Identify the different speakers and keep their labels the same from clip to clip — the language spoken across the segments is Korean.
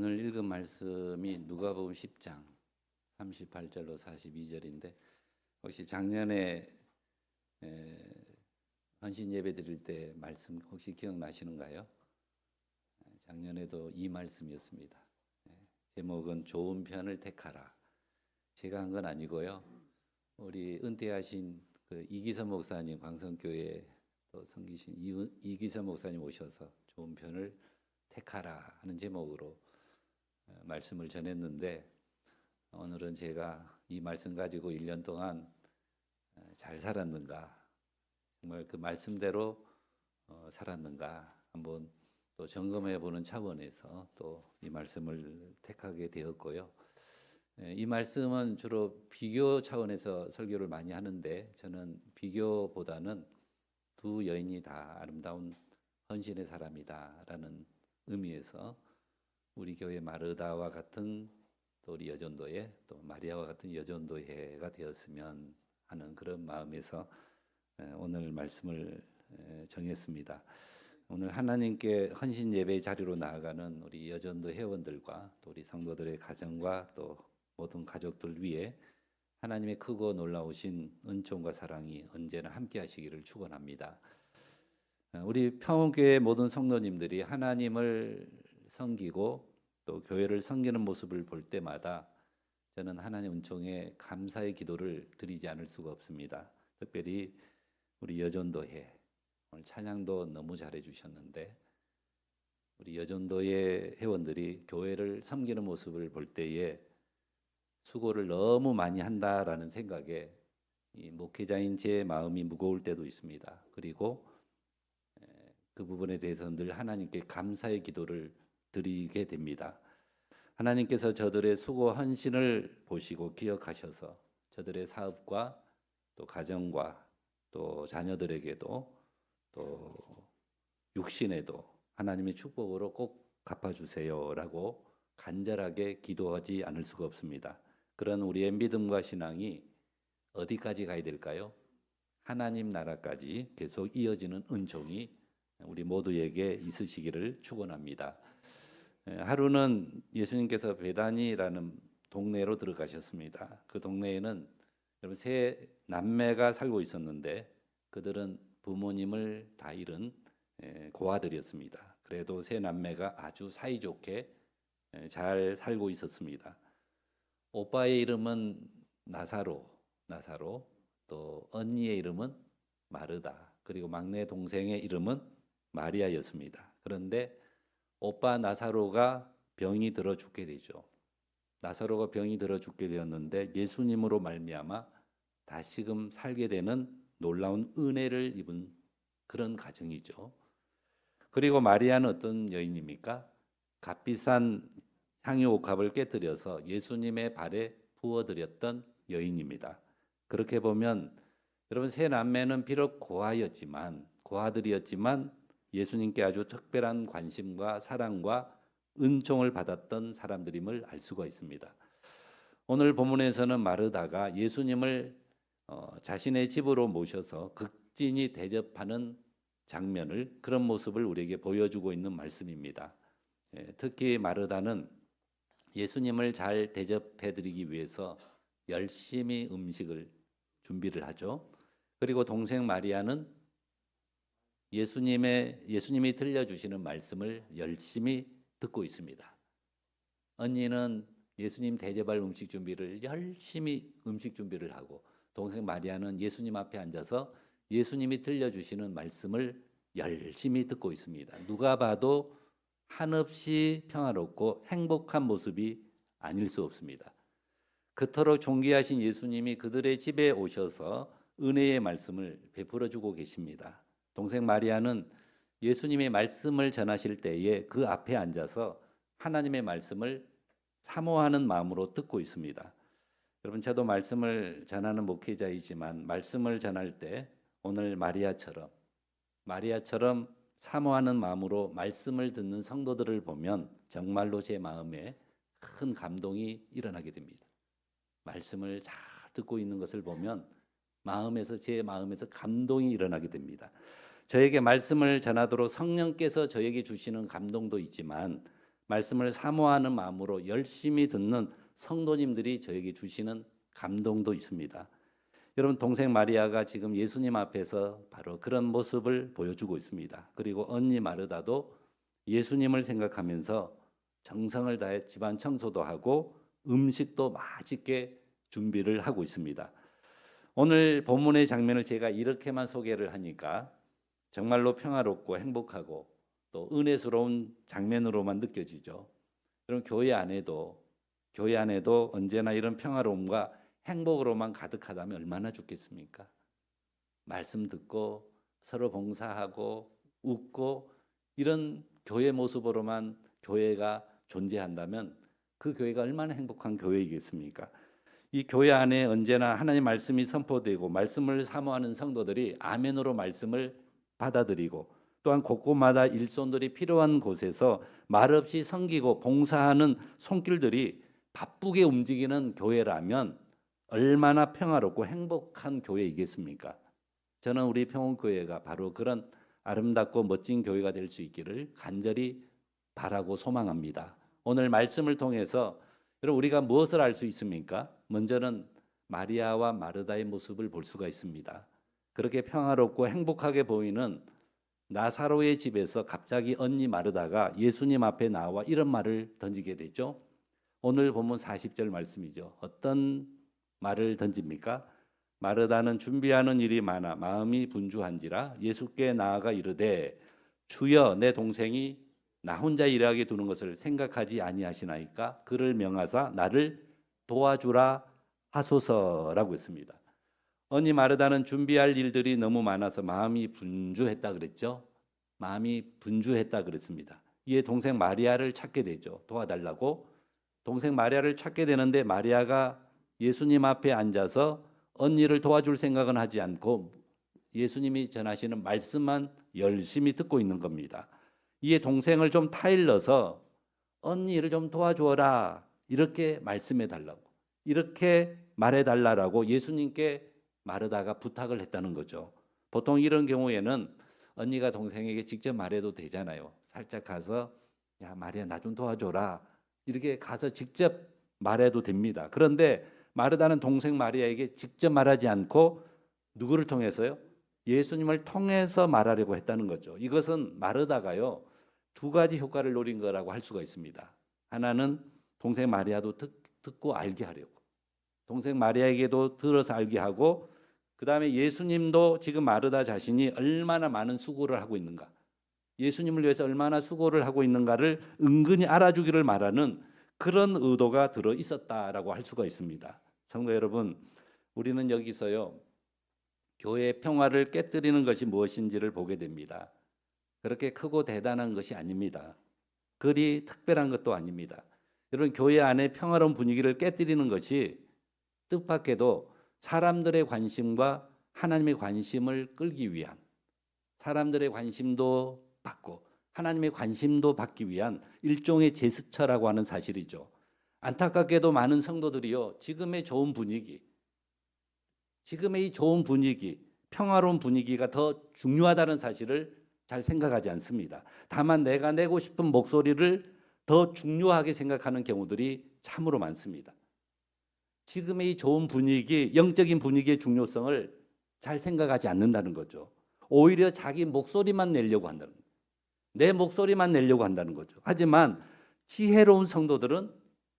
Speaker 1: 오늘 읽은 말씀이 누가복음 10장 38절로 42절인데 혹시 작년에 헌신 예배 드릴 때 말씀 혹시 기억나시는가요? 작년에도 이 말씀이었습니다. 제목은 좋은 편을 택하라. 제가 한 건 아니고요. 우리 은퇴하신 그 이기선 목사님, 광성교회 또 섬기신 이기선 목사님 오셔서 좋은 편을 택하라 하는 제목으로 말씀을 전했는데, 오늘은 제가 이 말씀 가지고 1년 동안 잘 살았는가, 정말 그 말씀대로 살았는가 한번 또 점검해 보는 차원에서 또 이 말씀을 택하게 되었고요. 이 말씀은 주로 비교 차원에서 설교를 많이 하는데, 저는 비교보다는 두 여인이 다 아름다운 헌신의 사람이다라는 의미에서 우리 교회 마르다와 같은 또 우리 여전도회, 또 마리아와 같은 여전도회가 되었으면 하는 그런 마음에서 오늘 말씀을 정했습니다. 오늘 하나님께 헌신 예배의 자리로 나아가는 우리 여전도 회원들과 또 우리 성도들의 가정과 또 모든 가족들 위해 하나님의 크고 놀라우신 은총과 사랑이 언제나 함께 하시기를 축원합니다. 우리 평온교회 모든 성도님들이 하나님을 섬기고 또 교회를 섬기는 모습을 볼 때마다 저는 하나님 은총에 감사의 기도를 드리지 않을 수가 없습니다. 특별히 우리 여전도회, 오늘 찬양도 너무 잘해 주셨는데, 우리 여전도회 회원들이 교회를 섬기는 모습을 볼 때에 수고를 너무 많이 한다라는 생각에 이 목회자인 제 마음이 무거울 때도 있습니다. 그리고 그 부분에 대해서 늘 하나님께 감사의 기도를 드리게 됩니다. 하나님께서 저들의 수고 헌신을 보시고 기억하셔서 저들의 사업과 또 가정과 또 자녀들에게도 또 육신에도 하나님의 축복으로 꼭 갚아주세요라고 간절하게 기도하지 않을 수가 없습니다. 그런 우리의 믿음과 신앙이 어디까지 가야 될까요? 하나님 나라까지 계속 이어지는 은총이 우리 모두에게 있으시기를 축원합니다. 하루는 예수님께서 베다니라는 동네로 들어가셨습니다. 그 동네에는 여러분 세 남매가 살고 있었는데 그들은 부모님을 다 잃은 고아들이었습니다. 그래도 세 남매가 아주 사이좋게 잘 살고 있었습니다. 오빠의 이름은 나사로, 또 언니의 이름은 마르다, 그리고 막내 동생의 이름은 마리아였습니다. 그런데 오빠 나사로가 병이 들어 죽게 되죠. 나사로가 병이 들어 죽게 되었는데 예수님으로 말미암아 다시금 살게 되는 놀라운 은혜를 입은 그런 가정이죠. 그리고 마리아는 어떤 여인입니까? 값비싼 향유 옥합을 깨뜨려서 예수님의 발에 부어드렸던 여인입니다. 그렇게 보면 여러분 세 남매는 비록 고아들이었지만 예수님께 아주 특별한 관심과 사랑과 은총을 받았던 사람들임을 알 수가 있습니다. 오늘 본문에서는 마르다가 예수님을 자신의 집으로 모셔서 극진히 대접하는 장면을, 그런 모습을 우리에게 보여주고 있는 말씀입니다. 특히 마르다는 예수님을 잘 대접해드리기 위해서 열심히 음식을 준비를 하죠. 그리고 동생 마리아는 예수님이 들려주시는 말씀을 열심히 듣고 있습니다. 언니는 예수님 대접할 음식 준비를 열심히 음식 준비를 하고, 동생 마리아는 예수님 앞에 앉아서 예수님이 들려주시는 말씀을 열심히 듣고 있습니다. 누가 봐도 한없이 평화롭고 행복한 모습이 아닐 수 없습니다. 그토록 존귀하신 예수님이 그들의 집에 오셔서 은혜의 말씀을 베풀어 주고 계십니다. 동생 마리아는 예수님의 말씀을 전하실 때에 그 앞에 앉아서 하나님의 말씀을 사모하는 마음으로 듣고 있습니다. 여러분, 저도 말씀을 전하는 목회자이지만 말씀을 전할 때 오늘 마리아처럼 사모하는 마음으로 말씀을 듣는 성도들을 보면 정말로 제 마음에 큰 감동이 일어나게 됩니다. 말씀을 잘 듣고 있는 것을 보면 제 마음에서 감동이 일어나게 됩니다. 저에게 말씀을 전하도록 성령께서 저에게 주시는 감동도 있지만 말씀을 사모하는 마음으로 열심히 듣는 성도님들이 저에게 주시는 감동도 있습니다. 여러분, 동생 마리아가 지금 예수님 앞에서 바로 그런 모습을 보여주고 있습니다. 그리고 언니 마르다도 예수님을 생각하면서 정성을 다해 집안 청소도 하고 음식도 맛있게 준비를 하고 있습니다. 오늘 본문의 장면을 제가 이렇게만 소개를 하니까 정말로 평화롭고 행복하고 또 은혜스러운 장면으로만 느껴지죠. 여러분, 교회 안에도 언제나 이런 평화로움과 행복으로만 가득하다면 얼마나 좋겠습니까? 말씀 듣고 서로 봉사하고 웃고 이런 교회 모습으로만 교회가 존재한다면 그 교회가 얼마나 행복한 교회이겠습니까? 이 교회 안에 언제나 하나님 말씀이 선포되고 말씀을 사모하는 성도들이 아멘으로 말씀을 받아들이고 또한 곳곳마다 일손들이 필요한 곳에서 말없이 섬기고 봉사하는 손길들이 바쁘게 움직이는 교회라면 얼마나 평화롭고 행복한 교회이겠습니까? 저는 우리 평온교회가 바로 그런 아름답고 멋진 교회가 될 수 있기를 간절히 바라고 소망합니다. 오늘 말씀을 통해서 여러분, 우리가 무엇을 알 수 있습니까? 먼저는 마리아와 마르다의 모습을 볼 수가 있습니다. 그렇게 평화롭고 행복하게 보이는 나사로의 집에서 갑자기 언니 마르다가 예수님 앞에 나와 이런 말을 던지게 되죠. 오늘 본문 40절 말씀이죠. 어떤 말을 던집니까? 마르다는 준비하는 일이 많아 마음이 분주한지라 예수께 나아가 이르되 주여, 내 동생이 나 혼자 일하게 두는 것을 생각하지 아니하시나이까? 그를 명하사 나를 도와주라 하소서라고 했습니다. 언니 마르다는 준비할 일들이 너무 많아서 마음이 분주했다 그랬죠. 마음이 분주했다 그랬습니다. 이에 동생 마리아를 찾게 되죠. 도와달라고. 동생 마리아를 찾게 되는데 마리아가 예수님 앞에 앉아서 언니를 도와줄 생각은 하지 않고 예수님이 전하시는 말씀만 열심히 듣고 있는 겁니다. 이에 동생을 좀 타일러서 언니를 좀 도와주어라 이렇게 말씀해 달라고, 이렇게 말해 달라고 예수님께 마르다가 부탁을 했다는 거죠. 보통 이런 경우에는 언니가 동생에게 직접 말해도 되잖아요. 살짝 가서 야 마리아 나 좀 도와줘라 이렇게 가서 직접 말해도 됩니다. 그런데 마르다는 동생 마리아에게 직접 말하지 않고 누구를 통해서요? 예수님을 통해서 말하려고 했다는 거죠. 이것은 마르다가요 두 가지 효과를 노린 거라고 할 수가 있습니다. 하나는 동생 마리아도 듣고 알게 하려고, 동생 마리아에게도 들어서 알게 하고, 그 다음에 예수님도 지금 마르다 자신이 얼마나 많은 수고를 하고 있는가, 예수님을 위해서 얼마나 수고를 하고 있는가를 은근히 알아주기를 말하는 그런 의도가 들어 있었다라고 할 수가 있습니다. 성도 여러분, 우리는 여기서요 교회의 평화를 깨뜨리는 것이 무엇인지를 보게 됩니다. 그렇게 크고 대단한 것이 아닙니다. 그리 특별한 것도 아닙니다. 여러분, 교회 안에 평화로운 분위기를 깨뜨리는 것이 뜻밖에도 사람들의 관심과 하나님의 관심을 끌기 위한, 사람들의 관심도 받고 하나님의 관심도 받기 위한 일종의 제스처라고 하는 사실이죠. 안타깝게도 많은 성도들이요 지금의 좋은 분위기, 지금의 이 좋은 분위기, 평화로운 분위기가 더 중요하다는 사실을 잘 생각하지 않습니다. 다만 내가 내고 싶은 목소리를 더 중요하게 생각하는 경우들이 참으로 많습니다. 지금의 이 좋은 분위기, 영적인 분위기의 중요성을 잘 생각하지 않는다는 거죠. 오히려 자기 목소리만 내려고 한다는 거죠. 내 목소리만 내려고 한다는 거죠. 하지만 지혜로운 성도들은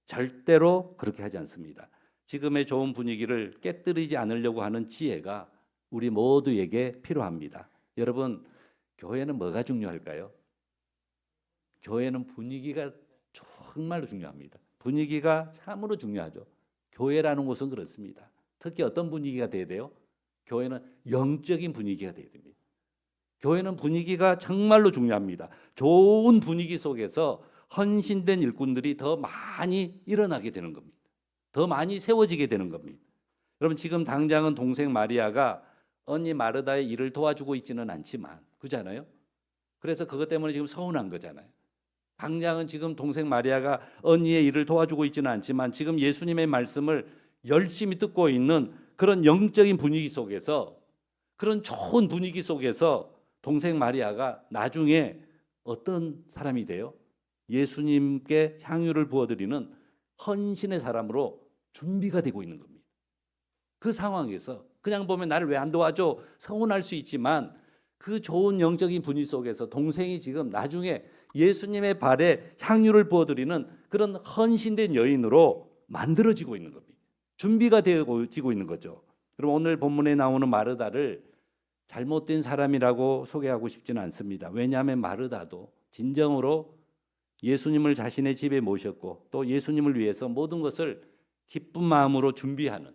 Speaker 1: 절대로 그렇게 하지 않습니다. 지금의 좋은 분위기를 깨뜨리지 않으려고 하는 지혜가 우리 모두에게 필요합니다. 여러분, 교회는 뭐가 중요할까요? 교회는 분위기가 정말로 중요합니다. 분위기가 참으로 중요하죠. 교회라는 곳은 그렇습니다. 특히 어떤 분위기가 돼야 돼요? 교회는 영적인 분위기가 돼야 됩니다. 교회는 분위기가 정말로 중요합니다. 좋은 분위기 속에서 헌신된 일꾼들이 더 많이 일어나게 되는 겁니다. 더 많이 세워지게 되는 겁니다. 여러분, 지금 당장은 동생 마리아가 언니 마르다의 일을 도와주고 있지는 않지만, 그렇잖아요? 그래서 그것 때문에 지금 서운한 거잖아요. 당장은 지금 동생 마리아가 언니의 일을 도와주고 있지는 않지만 지금 예수님의 말씀을 열심히 듣고 있는 그런 영적인 분위기 속에서, 그런 좋은 분위기 속에서 동생 마리아가 나중에 어떤 사람이 돼요? 예수님께 향유를 부어드리는 헌신의 사람으로 준비가 되고 있는 겁니다. 그 상황에서 그냥 보면 나를 왜 안 도와줘? 서운할 수 있지만 그 좋은 영적인 분위 속에서 동생이 지금 나중에 예수님의 발에 향유를 부어드리는 그런 헌신된 여인으로 만들어지고 있는 겁니다. 준비가 되어지고 있는 거죠. 그럼 오늘 본문에 나오는 마르다를 잘못된 사람이라고 소개하고 싶지는 않습니다. 왜냐하면 마르다도 진정으로 예수님을 자신의 집에 모셨고 또 예수님을 위해서 모든 것을 기쁜 마음으로 준비하는,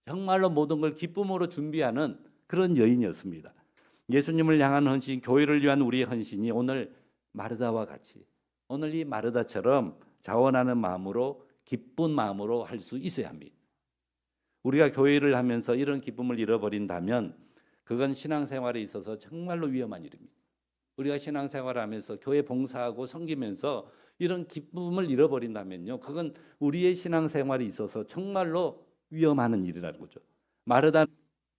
Speaker 1: 정말로 모든 걸 기쁨으로 준비하는 그런 여인이었습니다. 예수님을 향한 헌신, 교회를 위한 우리의 헌신이 오늘 마르다와 같이, 오늘 이 마르다처럼 자원하는 마음으로, 기쁜 마음으로 할 수 있어야 합니다. 우리가 교회를 하면서 이런 기쁨을 잃어버린다면 그건 신앙생활에 있어서 정말로 위험한 일입니다. 우리가 신앙생활을 하면서 교회 봉사하고 섬기면서 이런 기쁨을 잃어버린다면요, 그건 우리의 신앙생활에 있어서 정말로 위험한 일이라는 거죠. 마르다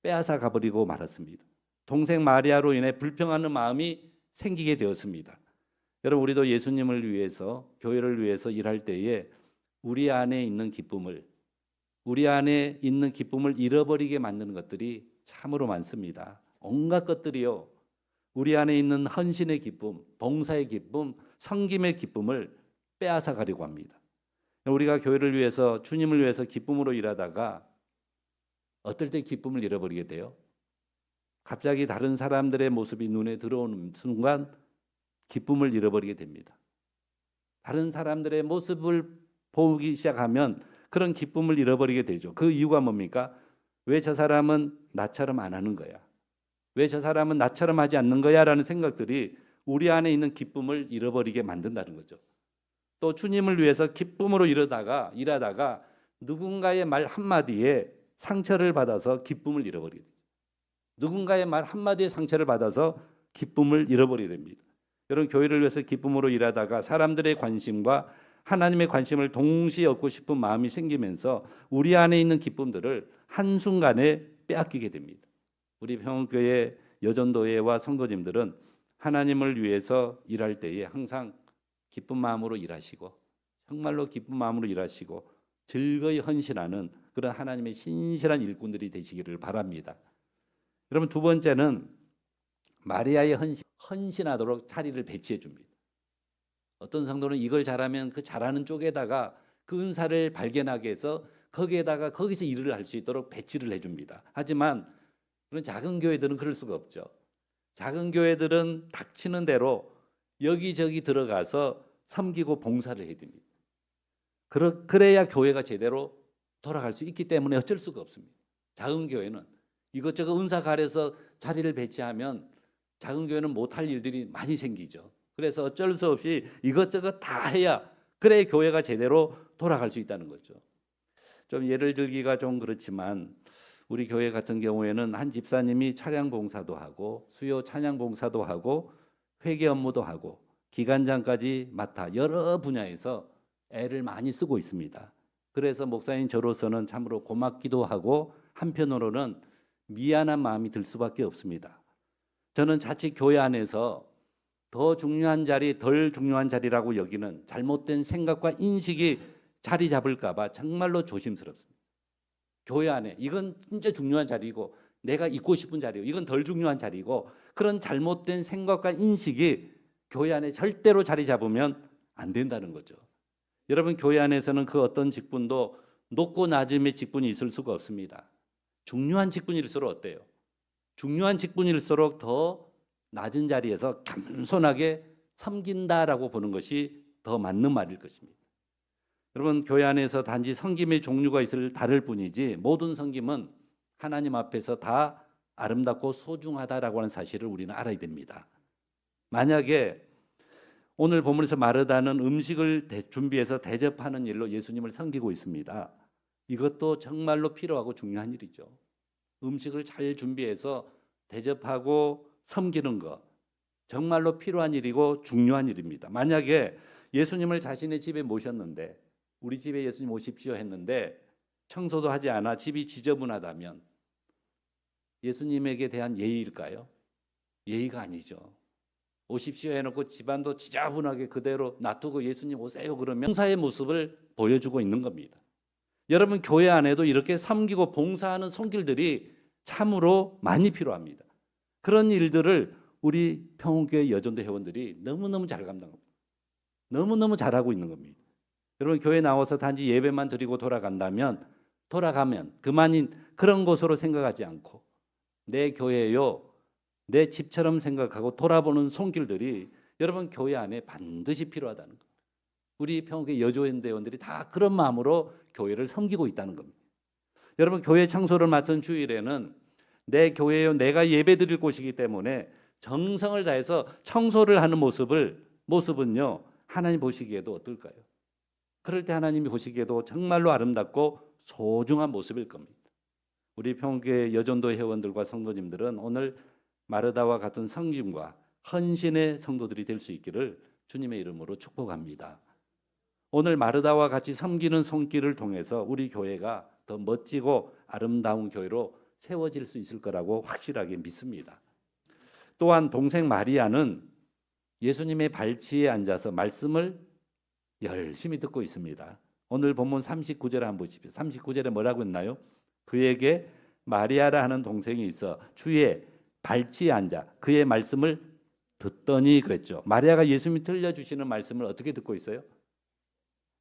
Speaker 1: 빼앗아 가버리고 말았습니다. 동생 마리아로 인해 불평하는 마음이 생기게 되었습니다. 여러분, 우리도 예수님을 위해서, 교회를 위해서 일할 때에 우리 안에 있는 기쁨을 잃어버리게 만드는 것들이 참으로 많습니다. 온갖 것들이요, 우리 안에 있는 헌신의 기쁨, 봉사의 기쁨, 섬김의 기쁨을 빼앗아 가려고 합니다. 우리가 교회를 위해서, 주님을 위해서 기쁨으로 일하다가 어떨 때 기쁨을 잃어버리게 돼요? 갑자기 다른 사람들의 모습이 눈에 들어오는 순간 기쁨을 잃어버리게 됩니다. 다른 사람들의 모습을 보기 시작하면 그런 기쁨을 잃어버리게 되죠. 그 이유가 뭡니까? 왜 저 사람은 나처럼 안 하는 거야? 왜 저 사람은 나처럼 하지 않는 거야? 라는 생각들이 우리 안에 있는 기쁨을 잃어버리게 만든다는 거죠. 또 주님을 위해서 기쁨으로 일하다가 누군가의 말 한마디에 상처를 받아서 기쁨을 잃어버리게 됩니다. 누군가의 말 한마디에 상처를 받아서 기쁨을 잃어버리게 됩니다. 여러분, 교회를 위해서 기쁨으로 일하다가 사람들의 관심과 하나님의 관심을 동시에 얻고 싶은 마음이 생기면서 우리 안에 있는 기쁨들을 한순간에 빼앗기게 됩니다. 우리 평화교회 여전도회와 성도님들은 하나님을 위해서 일할 때에 항상 기쁜 마음으로 일하시고, 정말로 기쁜 마음으로 일하시고 즐거이 헌신하는 그런 하나님의 신실한 일꾼들이 되시기를 바랍니다. 여러분, 두 번째는 마리아의 헌신하도록 자리를 배치해 줍니다. 어떤 성도는 이걸 잘하면 그 잘하는 쪽에다가 그 은사를 발견하게 해서 거기서 일을 할 수 있도록 배치를 해줍니다. 하지만 그런 작은 교회들은 그럴 수가 없죠. 작은 교회들은 닥치는 대로 여기저기 들어가서 섬기고 봉사를 해야 됩니다. 그래야 교회가 제대로 돌아갈 수 있기 때문에 어쩔 수가 없습니다. 작은 교회는 이것저것 은사 가려서 자리를 배치하면 작은 교회는 못할 일들이 많이 생기죠. 그래서 어쩔 수 없이 이것저것 다 해야 그래야 교회가 제대로 돌아갈 수 있다는 거죠. 좀 예를 들기가 좀 그렇지만 우리 교회 같은 경우에는 한 집사님이 차량 봉사도 하고 수요 찬양 봉사도 하고 회계 업무도 하고 기간장까지 맡아 여러 분야에서 애를 많이 쓰고 있습니다. 그래서 목사님 저로서는 참으로 고맙기도 하고 한편으로는 미안한 마음이 들 수밖에 없습니다. 저는 자칫 교회 안에서 더 중요한 자리, 덜 중요한 자리라고 여기는 잘못된 생각과 인식이 자리 잡을까 봐 정말로 조심스럽습니다. 교회 안에 이건 진짜 중요한 자리고 내가 있고 싶은 자리고 이건 덜 중요한 자리고 그런 잘못된 생각과 인식이 교회 안에 절대로 자리 잡으면 안 된다는 거죠. 여러분, 교회 안에서는 그 어떤 직분도 높고 낮음의 직분이 있을 수가 없습니다. 중요한 직분일수록 어때요? 중요한 직분일수록 더 낮은 자리에서 겸손하게 섬긴다라고 보는 것이 더 맞는 말일 것입니다. 여러분, 교회 안에서 단지 섬김의 종류가 다를 뿐이지 모든 섬김은 하나님 앞에서 다 아름답고 소중하다라고 하는 사실을 우리는 알아야 됩니다. 만약에 오늘 본문에서 마르다는 음식을 준비해서 대접하는 일로 예수님을 섬기고 있습니다. 이것도 정말로 필요하고 중요한 일이죠. 음식을 잘 준비해서 대접하고 섬기는 것 정말로 필요한 일이고 중요한 일입니다. 만약에 예수님을 자신의 집에 모셨는데 우리 집에 예수님 오십시오 했는데 청소도 하지 않아 집이 지저분하다면 예수님에게 대한 예의일까요? 예의가 아니죠. 오십시오 해놓고 집안도 지저분하게 그대로 놔두고 예수님 오세요 그러면 봉사의 모습을 보여주고 있는 겁니다. 여러분 교회 안에도 이렇게 섬기고 봉사하는 손길들이 참으로 많이 필요합니다. 그런 일들을 우리 평화교회 여전도 회원들이 너무너무 잘 감당합니다. 너무너무 잘하고 있는 겁니다. 여러분 교회 나와서 단지 예배만 드리고 돌아가면 그만인 그런 곳으로 생각하지 않고 내 교회요 내 집처럼 생각하고 돌아보는 손길들이 여러분 교회 안에 반드시 필요하다는 겁니다. 우리 평화교회 여조회원들이 다 그런 마음으로 교회를 섬기고 있다는 겁니다. 여러분 교회 청소를 맡은 주일에는 내 교회요 내가 예배드릴 곳이기 때문에 정성을 다해서 청소를 하는 모습은요 하나님 보시기에도 어떨까요? 그럴 때 하나님이 보시기에도 정말로 아름답고 소중한 모습일 겁니다. 우리 평화교회 여전도 회원들과 성도님들은 오늘 마르다와 같은 섬김과 헌신의 성도들이 될 수 있기를 주님의 이름으로 축복합니다. 오늘 마르다와 같이 섬기는 손길을 통해서 우리 교회가 더 멋지고 아름다운 교회로 세워질 수 있을 거라고 확실하게 믿습니다. 또한 동생 마리아는 예수님의 발치에 앉아서 말씀을 열심히 듣고 있습니다. 오늘 본문 39절 한번 보십시오. 39절에 뭐라고 했나요? 그에게 마리아라 하는 동생이 있어 주의 발치에 앉아 그의 말씀을 듣더니 그랬죠. 마리아가 예수님이 들려주시는 말씀을 어떻게 듣고 있어요?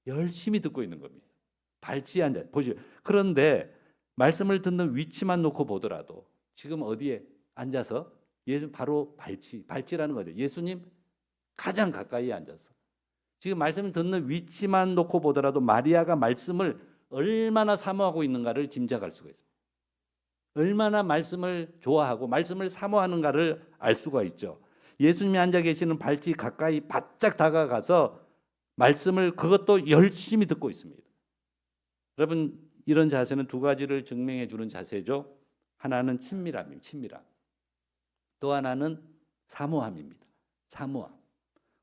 Speaker 1: 열심히 듣고 있는 겁니다. 발치에 앉아 보시죠. 그런데 말씀을 듣는 위치만 놓고 보더라도 지금 어디에 앉아서 예수님 바로 발치라는 거죠. 예수님 가장 가까이 앉아서 지금 말씀을 듣는 위치만 놓고 보더라도 마리아가 말씀을 얼마나 사모하고 있는가를 짐작할 수가 있습니다. 얼마나 말씀을 좋아하고 말씀을 사모하는가를 알 수가 있죠. 예수님이 앉아 계시는 발치 가까이 바짝 다가가서 말씀을 그것도 열심히 듣고 있습니다. 여러분 이런 자세는 두 가지를 증명해 주는 자세죠. 하나는 친밀함입니다. 친밀함. 또 하나는 사모함입니다. 사모함.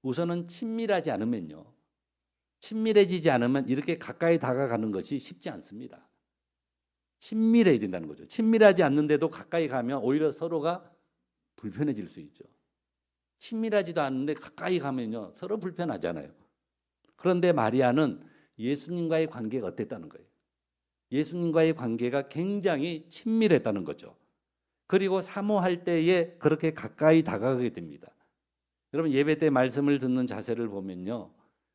Speaker 1: 우선은 친밀하지 않으면요. 친밀해지지 않으면 이렇게 가까이 다가가는 것이 쉽지 않습니다. 친밀해야 된다는 거죠. 친밀하지 않는데도 가까이 가면 오히려 서로가 불편해질 수 있죠. 친밀하지도 않는데 가까이 가면요. 서로 불편하잖아요. 그런데 마리아는 예수님과의 관계가 어땠다는 거예요. 예수님과의 관계가 굉장히 친밀했다는 거죠. 그리고 사모할 때에 그렇게 가까이 다가가게 됩니다. 여러분 예배 때 말씀을 듣는 자세를 보면요.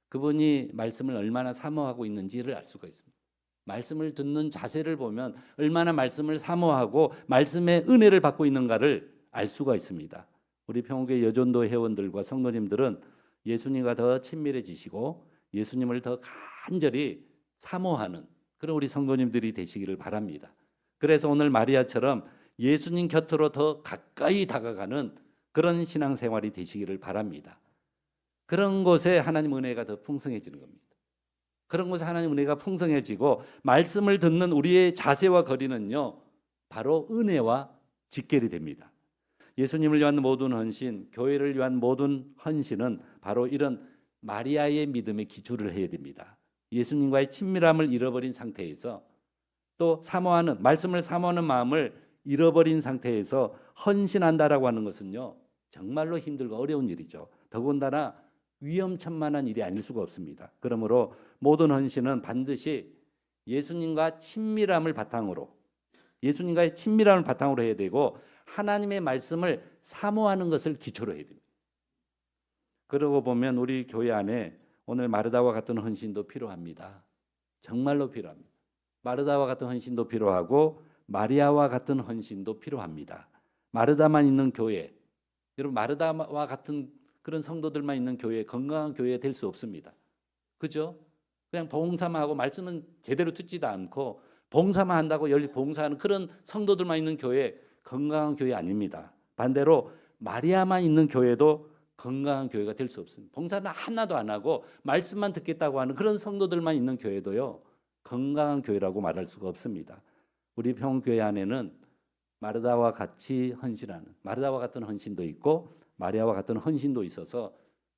Speaker 1: 그분이 말씀을 얼마나 사모하고 있는지를 알 수가 있습니다. 말씀을 듣는 자세를 보면 얼마나 말씀을 사모하고 말씀의 은혜를 받고 있는가를 알 수가 있습니다. 우리 평화교회 여전도 회원들과 성도님들은 예수님과 더 친밀해지시고 예수님을 더 간절히 사모하는 그런 우리 성도님들이 되시기를 바랍니다. 그래서 오늘 마리아처럼 예수님 곁으로 더 가까이 다가가는 그런 신앙생활이 되시기를 바랍니다. 그런 곳에 하나님 은혜가 더 풍성해지는 겁니다. 그런 곳에 하나님 은혜가 풍성해지고 말씀을 듣는 우리의 자세와 거리는요. 바로 은혜와 직결이 됩니다. 예수님을 위한 모든 헌신, 교회를 위한 모든 헌신은 바로 이런 마리아의 믿음에 기초를 해야 됩니다. 예수님과의 친밀함을 잃어버린 상태에서 또 사모하는 말씀을 사모하는 마음을 잃어버린 상태에서 헌신한다라고 하는 것은요. 정말로 힘들고 어려운 일이죠. 더군다나 위험천만한 일이 아닐 수가 없습니다. 그러므로 모든 헌신은 반드시 예수님과의 친밀함을 바탕으로 해야 되고 하나님의 말씀을 사모하는 것을 기초로 해야 됩니다. 그러고 보면 우리 교회 안에 오늘 마르다와 같은 헌신도 필요합니다. 정말로 필요합니다. 마르다와 같은 헌신도 필요하고 마리아와 같은 헌신도 필요합니다. 마르다만 있는 교회, 여러분 마르다와 같은 그런 성도들만 있는 교회, 건강한 교회 될 수 없습니다. 그죠? 그냥 봉사만 하고 말씀은 제대로 듣지도 않고 봉사만 한다고 열심히 봉사하는 그런 성도들만 있는 교회, 건강한 교회 아닙니다. 반대로 마리아만 있는 교회도 건강한 교회가 될 수 없습니다. 봉사는 하나도 안 하고 말씀만 듣겠다고 하는 그런 성도들만 있는 교회도요. 건강한 교회라고 말할 수가 없습니다. 우리 평교회 안에는 마르다와 같이 헌신하는 마르다와 같은 헌신도 있고 마리아와 같은 헌신도 있어서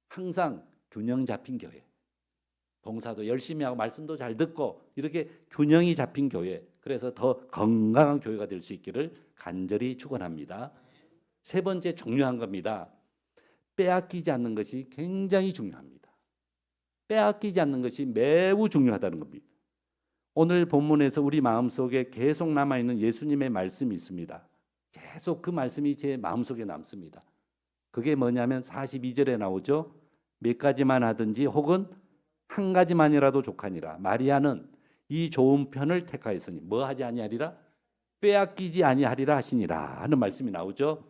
Speaker 1: 항상 균형 잡힌 교회, 봉사도 열심히 하고 말씀도 잘 듣고 이렇게 균형이 잡힌 교회, 그래서 더 건강한 교회가 될 수 있기를 간절히 축원합니다. 세 번째 중요한 겁니다. 빼앗기지 않는 것이 굉장히 중요합니다. 빼앗기지 않는 것이 매우 중요하다는 겁니다. 오늘 본문에서 우리 마음속에 계속 남아있는 예수님의 말씀이 있습니다. 계속 그 말씀이 제 마음속에 남습니다. 그게 뭐냐면 42절에 나오죠. 몇 가지만 하든지 혹은 한 가지만이라도 족하니라. 마리아는 이 좋은 편을 택하였으니 뭐 하지 아니하리라? 빼앗기지 아니하리라 하시니라 하는 말씀이 나오죠.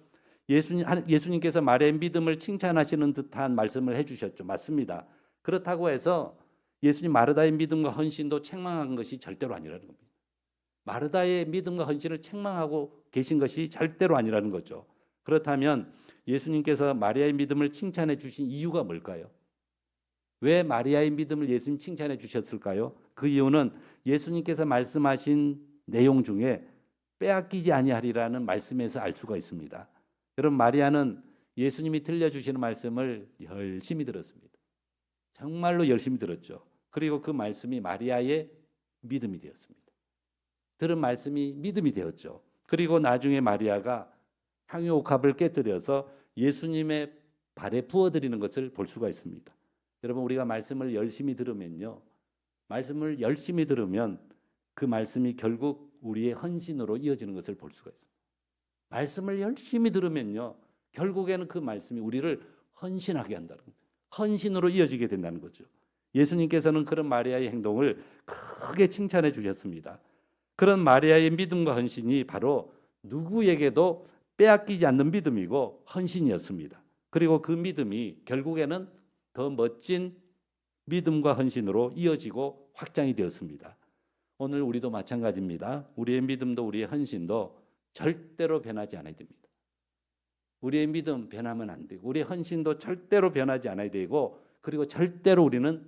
Speaker 1: 예수님께서 마리아의 믿음을 칭찬하시는 듯한 말씀을 해주셨죠. 맞습니다. 그렇다고 해서 예수님 마르다의 믿음과 헌신도 책망한 것이 절대로 아니라는 겁니다. 마르다의 믿음과 헌신을 책망하고 계신 것이 절대로 아니라는 거죠. 그렇다면 예수님께서 마리아의 믿음을 칭찬해 주신 이유가 뭘까요? 왜 마리아의 믿음을 예수님 칭찬해 주셨을까요? 그 이유는 예수님께서 말씀하신 내용 중에 빼앗기지 아니하리라는 말씀에서 알 수가 있습니다. 여러분, 마리아는 예수님이 들려주시는 말씀을 열심히 들었습니다. 정말로 열심히 들었죠. 그리고 그 말씀이 마리아의 믿음이 되었습니다. 들은 말씀이 믿음이 되었죠. 그리고 나중에 마리아가 향유옥합을 깨뜨려서 예수님의 발에 부어드리는 것을 볼 수가 있습니다. 여러분, 우리가 말씀을 열심히 들으면요, 말씀을 열심히 들으면 그 말씀이 결국 우리의 헌신으로 이어지는 것을 볼 수가 있습니다. 말씀을 열심히 들으면요, 결국에는 그 말씀이 우리를 헌신하게 한다는 겁니다. 헌신으로 이어지게 된다는 거죠. 예수님께서는 그런 마리아의 행동을 크게 칭찬해 주셨습니다. 그런 마리아의 믿음과 헌신이 바로 누구에게도 빼앗기지 않는 믿음이고 헌신이었습니다. 그리고 그 믿음이 결국에는 더 멋진 믿음과 헌신으로 이어지고 확장이 되었습니다. 오늘 우리도 마찬가지입니다. 우리의 믿음도 우리의 헌신도 절대로 변하지 않아야 됩니다. 우리의 믿음 변하면 안 되고 우리의 헌신도 절대로 변하지 않아야 되고 그리고 절대로 우리는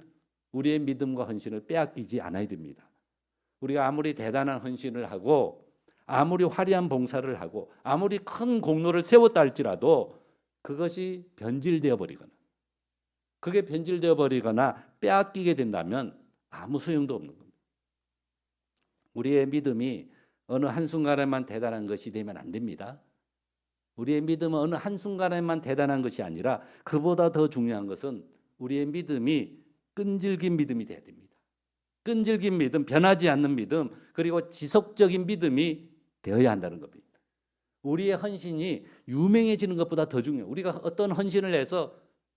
Speaker 1: 우리의 믿음과 헌신을 빼앗기지 않아야 됩니다. 우리가 아무리 대단한 헌신을 하고 아무리 화려한 봉사를 하고 아무리 큰 공로를 세웠다 할지라도 그것이 변질되어 버리거나 그게 변질되어 버리거나 빼앗기게 된다면 아무 소용도 없는 겁니다. 우리의 믿음이 어느 한순간에만 대단한 것이 되면 안 됩니다. 우리의 믿음은 어느 한순간에만 대단한 것이 아니라 그보다 더 중요한 것은 우리의 믿음이 끈질긴 믿음이 돼야 됩니다. 끈질긴 믿음, 변하지 않는 믿음, 그리고 지속적인 믿음이 되어야 한다는 겁니다. 우리의 헌신이 유명해지는 것보다 더 중요해요. 우리가 어떤 헌신을 해서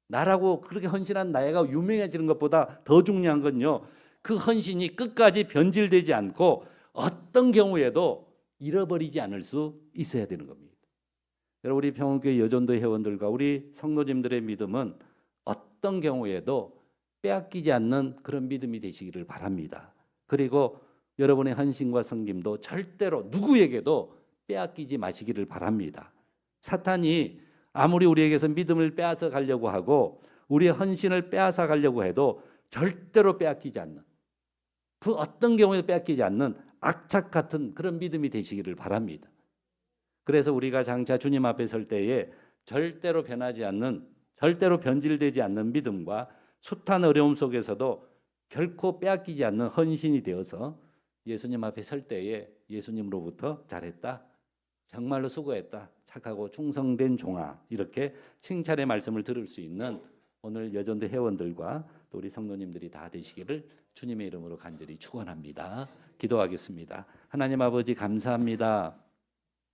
Speaker 1: 나라고 그렇게 헌신한 나이가 유명해지는 것보다 더 중요한 건요, 그 헌신이 끝까지 변질되지 않고 어떤 경우에도 잃어버리지 않을 수 있어야 되는 겁니다. 여러분, 우리 평원교회 여전도 회원들과 우리 성도님들의 믿음은 어떤 경우에도 빼앗기지 않는 그런 믿음이 되시기를 바랍니다. 그리고 여러분의 헌신과 섬김도 절대로 누구에게도 빼앗기지 마시기를 바랍니다. 사탄이 아무리 우리에게서 믿음을 빼앗아 가려고 하고 우리의 헌신을 빼앗아 가려고 해도 절대로 빼앗기지 않는, 그 어떤 경우에도 빼앗기지 않는 악착 같은 그런 믿음이 되시기를 바랍니다. 그래서 우리가 장차 주님 앞에 설 때에 절대로 변하지 않는, 절대로 변질되지 않는 믿음과 숱한 어려움 속에서도 결코 빼앗기지 않는 헌신이 되어서 예수님 앞에 설 때에 예수님으로부터 잘했다, 정말로 수고했다, 착하고 충성된 종아, 이렇게 칭찬의 말씀을 들을 수 있는 오늘 여전도 회원들과 또 우리 성도님들이 다 되시기를 주님의 이름으로 간절히 축원합니다. 기도하겠습니다. 하나님 아버지, 감사합니다.